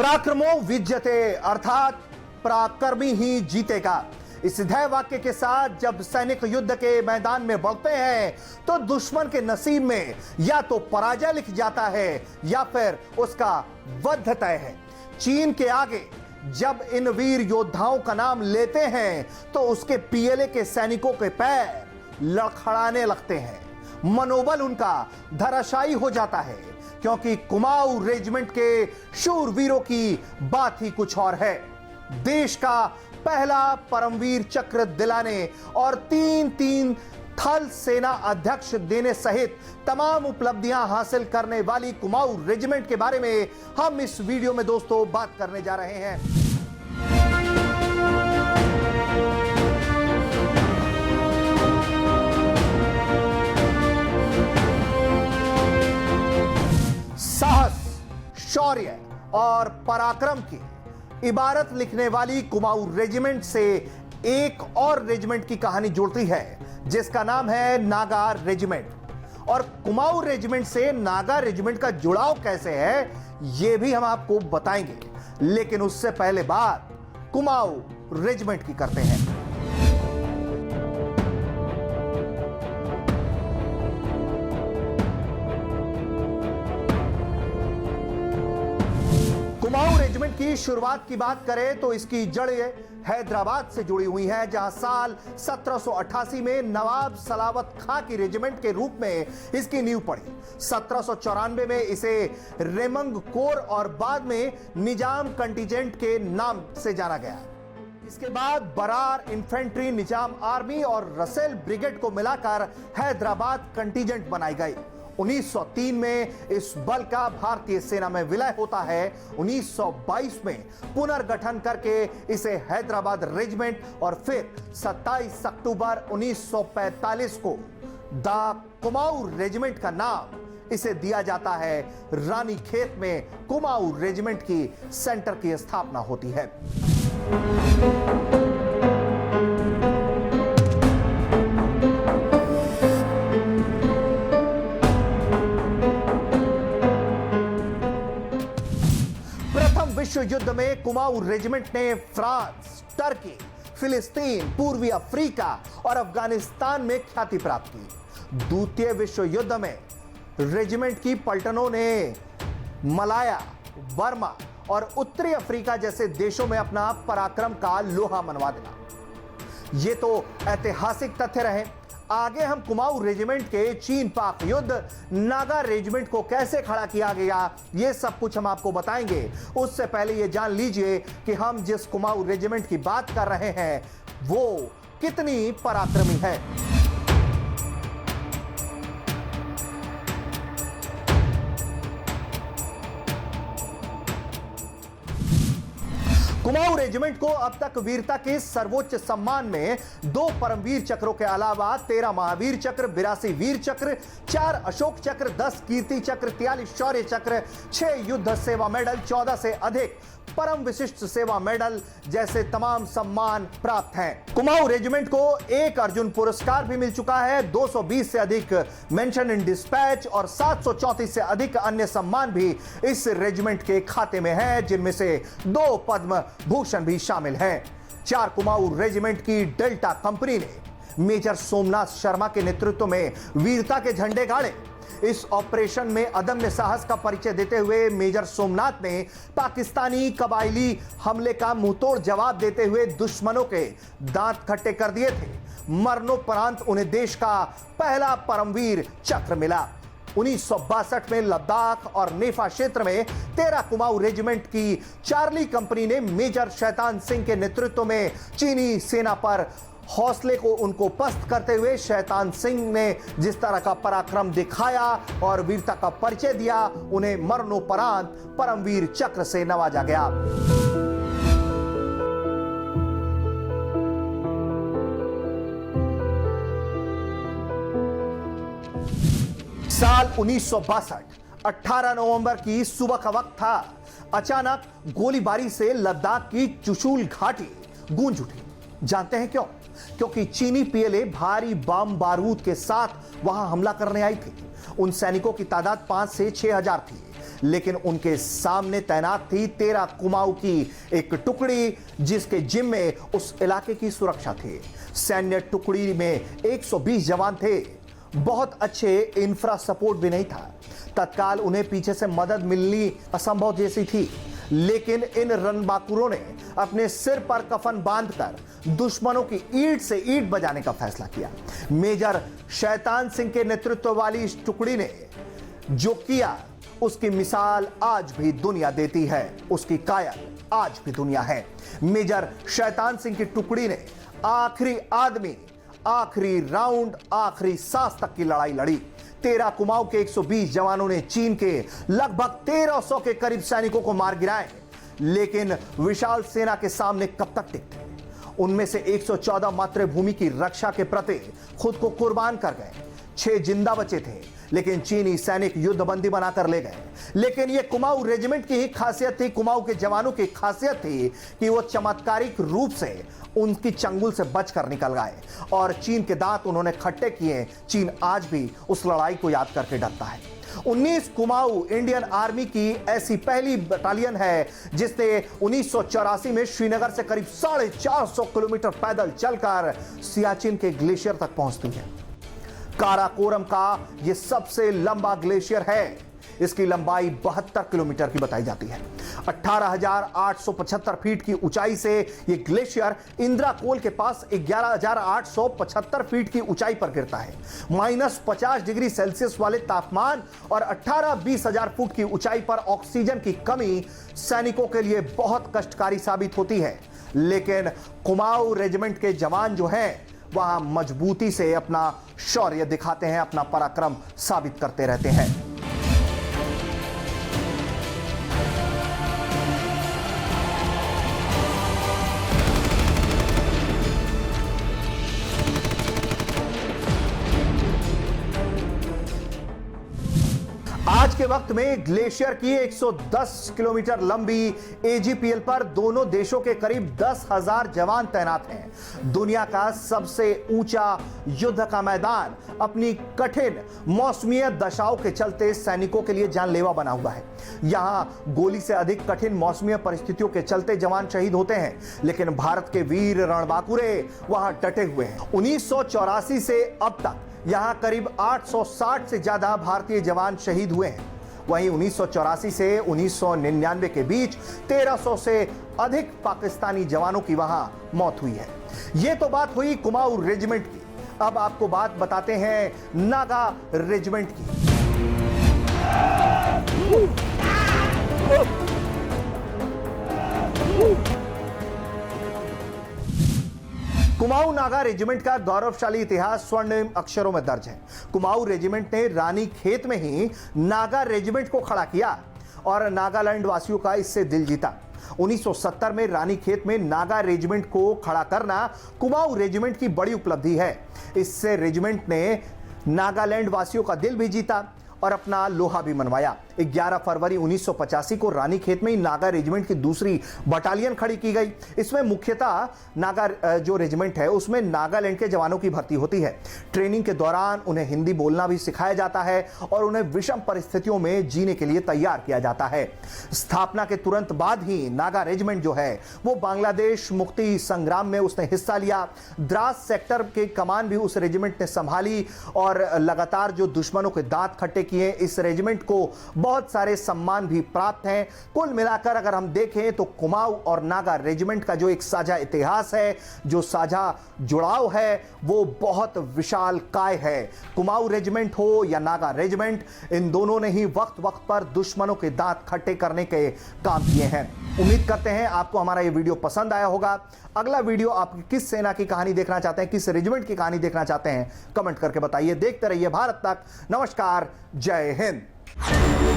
पराक्रमो विजयते अर्थात पराक्रमी ही जीतेगा। इस ध्येय वाक्य के साथ जब सैनिक युद्ध के मैदान में बढ़ते हैं तो दुश्मन के नसीब में या तो पराजय लिख जाता है या फिर उसका वध तय है। चीन के आगे जब इन वीर योद्धाओं का नाम लेते हैं तो उसके पीएलए के सैनिकों के पैर लड़खड़ाने लगते हैं, मनोबल उनका धराशायी हो जाता है, क्योंकि कुमाऊं रेजिमेंट के शूरवीरों की बात ही कुछ और है। देश का पहला परमवीर चक्र दिलाने और तीन थल सेना अध्यक्ष देने सहित तमाम उपलब्धियां हासिल करने वाली कुमाऊं रेजिमेंट के बारे में हम इस वीडियो में दोस्तों बात करने जा रहे हैं। साहस, शौर्य और पराक्रम की इबारत लिखने वाली कुमाऊं रेजिमेंट से एक और रेजिमेंट की कहानी जुड़ती है जिसका नाम है नागा रेजिमेंट। और कुमाऊं रेजिमेंट से नागा रेजिमेंट का जुड़ाव कैसे है यह भी हम आपको बताएंगे, लेकिन उससे पहले बात कुमाऊं रेजिमेंट की करते हैं। कुमाऊं रेजिमेंट की शुरुआत की बात करें तो इसकी जड़ें हैदराबाद से जुड़ी हुई हैं, जहां साल 1788 में नवाब सलावत खां की रेजिमेंट के रूप में इसकी नींव पड़ी। 1794 में इसे रेमंग कोर और बाद में निजाम कंटिजेंट के नाम से जाना गया। इसके बाद बरार इन्फेंट्री, निजाम आर्मी और रसेल ब्रिगेड को मिलाकर हैदराबाद कंटिजेंट बनाई गई। 1903 में इस बल का भारतीय सेना में विलय होता है। 1922 में पुनर्गठन करके इसे हैदराबाद रेजिमेंट और फिर 27 अक्टूबर 1945 को द कुमाऊं रेजिमेंट का नाम इसे दिया जाता है। रानीखेत में कुमाऊं रेजिमेंट की सेंटर की स्थापना होती है। विश्व युद्ध में कुमाऊं रेजिमेंट ने फ्रांस, टर्की, फिलिस्तीन, पूर्वी अफ्रीका और अफगानिस्तान में ख्याति प्राप्त की। द्वितीय विश्व युद्ध में रेजिमेंट की पलटनों ने मलाया, बर्मा और उत्तरी अफ्रीका जैसे देशों में अपना पराक्रम का लोहा मनवा दिया। ये तो ऐतिहासिक तथ्य रहे। आगे हम कुमाऊं रेजिमेंट के चीन पाक युद्ध, नागा रेजिमेंट को कैसे खड़ा किया गया, ये सब कुछ हम आपको बताएंगे। उससे पहले ये जान लीजिए कि हम जिस कुमाऊं रेजिमेंट की बात कर रहे हैं वो कितनी पराक्रमी है। कुमाऊं रेजिमेंट को अब तक वीरता के सर्वोच्च सम्मान में 2 परमवीर चक्रों के अलावा 13 महावीर चक्र, 82 वीर चक्र, 4 अशोक चक्र, 10 कीर्ति चक्र, 43 शौर्य चक्र, 6 युद्ध सेवा मेडल, 14 से अधिक परम विशिष्ट सेवा मेडल जैसे तमाम सम्मान प्राप्त हैं। कुमाऊं रेजिमेंट को 1 अर्जुन पुरस्कार भी मिल चुका है। 220 से अधिक मेंशन इन डिस्पैच और 734 से अधिक अन्य सम्मान भी इस रेजिमेंट के खाते में हैं, जिनमें से 2 पद्म भूषण भी शामिल हैं। 4 कुमाऊं रेजिमेंट की डेल्टा कंपनी ने मेजर सोमनाथ शर्मा के नेतृत्व में वीरता के झंडे गाड़े। इस ऑपरेशन में अदम्य साहस का परिचय देते हुए मेजर सोमनाथ ने पाकिस्तानी कबायली हमले का मुंहतोड़ जवाब देते हुए दुश्मनों के दांत खट्टे कर दिए थे। मरणोपरांत उन्हें देश का पहला परमवीर चक्र मिला। 1962 में लद्दाख और नेफा क्षेत्र में 13 कुमाऊं रेजिमेंट की चार्ली कंपनी ने मेजर शैतान सिंह के नेतृत्व में चीनी सेना पर हौसले को उनको पस्त करते हुए शैतान सिंह ने जिस तरह का पराक्रम दिखाया और वीरता का परिचय दिया, उन्हें मरणोपरांत परमवीर चक्र से नवाजा गया। साल 1962, 18 नवंबर की सुबह का वक्त था। अचानक गोलीबारी से लद्दाख की चुशूल घाटी गूंज उठी। जानते हैं क्यों? क्योंकि चीनी पीएलए भारी बम बारूद के साथ वहां हमला करने आई थी। उन सैनिकों की तादाद 5 से 6 हजार थी, लेकिन उनके सामने तैनात थी 13 कुमाऊं की एक टुकड़ी, जिसके जिम्मे उस इलाके की सुरक्षा थी। सैन्य टुकड़ी में 120 जवान थे। बहुत अच्छे इंफ्रा सपोर्ट भी नहीं था। तत्काल उन्हें पीछे से मदद मिलनी असंभव जैसी थी, लेकिन इन रणबांकुरों ने अपने सिर पर कफन बांधकर दुश्मनों की ईंट से ईंट बजाने का फैसला किया। मेजर शैतान सिंह के नेतृत्व वाली इस टुकड़ी ने जो किया, उसकी मिसाल आज भी दुनिया देती है, उसकी कायल आज भी दुनिया है। मेजर शैतान सिंह की टुकड़ी ने आखिरी आदमी, आखिरी राउंड, आखिरी सांस तक की लड़ाई लड़ी। 13 कुमाऊं के 120 जवानों ने चीन के लगभग 1300 के करीब सैनिकों को मार गिराए, लेकिन विशाल सेना के सामने कब तक टिकते? उनमें से 114 मातृभूमि की रक्षा के प्रति खुद को कुर्बान कर गए। 6 जिंदा बचे थे, लेकिन चीनी सैनिक युद्धबंदी बनाकर ले गए। लेकिन यह कुमाऊं रेजिमेंट की ही खासियत थी, कुमाऊं के जवानों की खासियत थी कि वो चमत्कारिक रूप से उनकी चंगुल से बचकर निकल गए और चीन के दांत उन्होंने खट्टे किए। चीन आज भी उस लड़ाई को याद करके डरता है। 19 कुमाऊं इंडियन आर्मी की ऐसी पहली बटालियन है जिसने 1984 में श्रीनगर से करीब 450 किलोमीटर पैदल चलकर सियाचिन के ग्लेशियर तक पहुंचती है। काराकोरम का यह सबसे लंबा ग्लेशियर है। इसकी लंबाई 72 किलोमीटर की बताई जाती है। 18,875 फीट की ऊंचाई से यह ग्लेशियर इंदिरा कोल के पास 11,875 फीट की ऊंचाई पर गिरता है। -50 डिग्री सेल्सियस वाले तापमान और 18-20 हजार फुट की ऊंचाई पर ऑक्सीजन की कमी सैनिकों के लिए बहुत कष्टकारी साबित होती है। लेकिन कुमाऊं रेजिमेंट के जवान जो हैं, वहां मजबूती से अपना शौर्य दिखाते हैं, अपना पराक्रम साबित करते रहते हैं। आज के वक्त में ग्लेशियर की 110 किलोमीटर लंबी एजीपीएल पर दोनों देशों के करीब 10,000 जवान तैनात हैं। दुनिया का सबसे ऊंचा युद्ध का मैदान अपनी कठिन मौसमीय दशाओं के चलते सैनिकों के लिए जानलेवा बना हुआ है। यहां गोली से अधिक कठिन मौसमीय परिस्थितियों के चलते जवान शहीद होते हैं, लेकिन भारत के वीर रणबांकुरे वहां डटे हुए हैं। 1984 से अब तक यहां करीब 860 से ज्यादा भारतीय जवान शहीद हुए हैं। वहीं 1984 से 1999 के बीच 1300 से अधिक पाकिस्तानी जवानों की वहां मौत हुई है। यह तो बात हुई कुमाऊं रेजिमेंट की। अब आपको बात बताते हैं नागा रेजिमेंट की। कुमाऊं नागा रेजिमेंट का गौरवशाली इतिहास स्वर्णिम अक्षरों में दर्ज है। कुमाऊं रेजिमेंट ने रानी खेत में ही नागा रेजिमेंट को खड़ा किया और नागालैंड वासियों का इससे दिल जीता। 1970 में रानी खेत में नागा रेजिमेंट को खड़ा करना कुमाऊं रेजिमेंट की बड़ी उपलब्धि है। इससे रेजिमेंट ने नागालैंड वासियों का दिल भी जीता और अपना लोहा भी मनवाया। 11 फरवरी 1985 को रानी खेत में ही नागा रेजिमेंट की दूसरी बटालियन खड़ी की गई। इसमें मुख्यतः नागा जो रेजिमेंट है उसमें नागालैंड के जवानों की भर्ती होती है। ट्रेनिंग के दौरान उन्हें हिंदी बोलना भी सिखाया जाता है और उन्हें विषम परिस्थितियों में जीने के लिए तैयार किया जाता है। स्थापना के तुरंत बाद ही नागा रेजिमेंट जो है वो बांग्लादेश मुक्ति संग्राम में उसने हिस्सा लिया। द्रास सेक्टर के कमान भी उस रेजिमेंट ने संभाली और लगातार जो दुश्मनों के दांत खट्टे किए। इस रेजिमेंट को बहुत सारे सम्मान भी प्राप्त हैं। कुल मिलाकर अगर हम देखें तो कुमाऊं और नागा रेजिमेंट का जो एक साझा इतिहास है, जो साझा जुड़ाव है, वो बहुत विशाल काय है। कुमाऊं रेजिमेंट हो या नागा रेजिमेंट, इन दोनों ने ही वक्त वक्त पर दुश्मनों के दांत खट्टे करने के काम किए हैं। उम्मीद करते हैं आपको हमारा ये वीडियो पसंद आया होगा। अगला वीडियो आप किस सेना की कहानी देखना चाहते हैं, किस रेजिमेंट की कहानी देखना चाहते हैं, कमेंट करके बताइए। देखते रहिए भारत तक। नमस्कार, जय हिंद।